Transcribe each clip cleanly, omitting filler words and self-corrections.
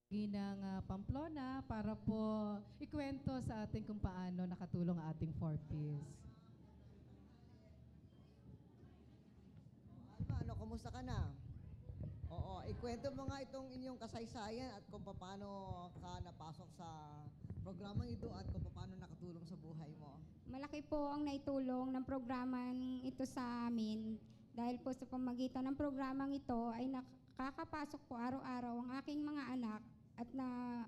ng Pamplona para po ikwento sa ating kung paano nakatulong ang ating 4Ps. Alma, ano, kumusta ka na? Oo, ikwento mo nga itong inyong kasaysayan at kung paano ka napasok sa programang ito at kung paano nakatulong sa buhay mo. Malaki po ang naitulong ng programang ito sa amin dahil po sa pamagitan ng programang ito ay nakakapasok po araw-araw ang aking mga anak at na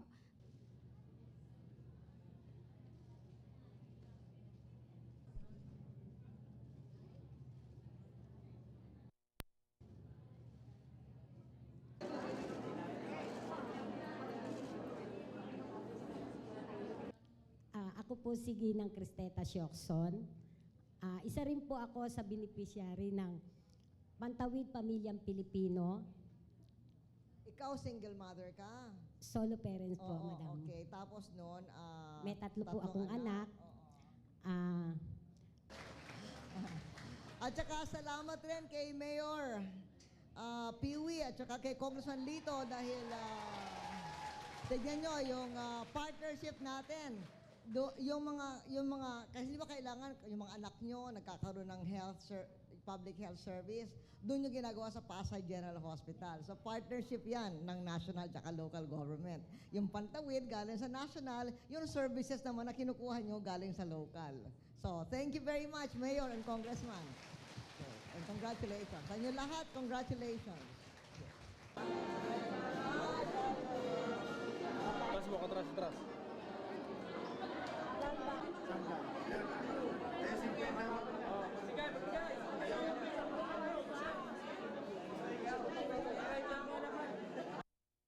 Ako po si Ginang Cristeta Siokson. Isa rin po ako sa beneficiary ng Pantawid Pamilyang Pilipino. Ikaw single mother ka? Solo parents po, Oo, madam. okay. Tapos noon, May tatlo po tatlong akong anak. Oo. Ah, At saka salamat rin kay Mayor Piwi at saka kay Congressman Lito dahil tignan nyo yung partnership natin. Yung mga, kasi di ba kailangan yung mga anak nyo nagkakaroon ng public health service, doon yung ginagawa sa Pasay General Hospital. So partnership yan ng national at local government. Yung Pantawid galing sa national, yung services naman na kinukuha nyo galing sa local. So thank you very much, Mayor and Congressman. Okay. And congratulations. Sa inyo lahat, congratulations. Atras mo, atras.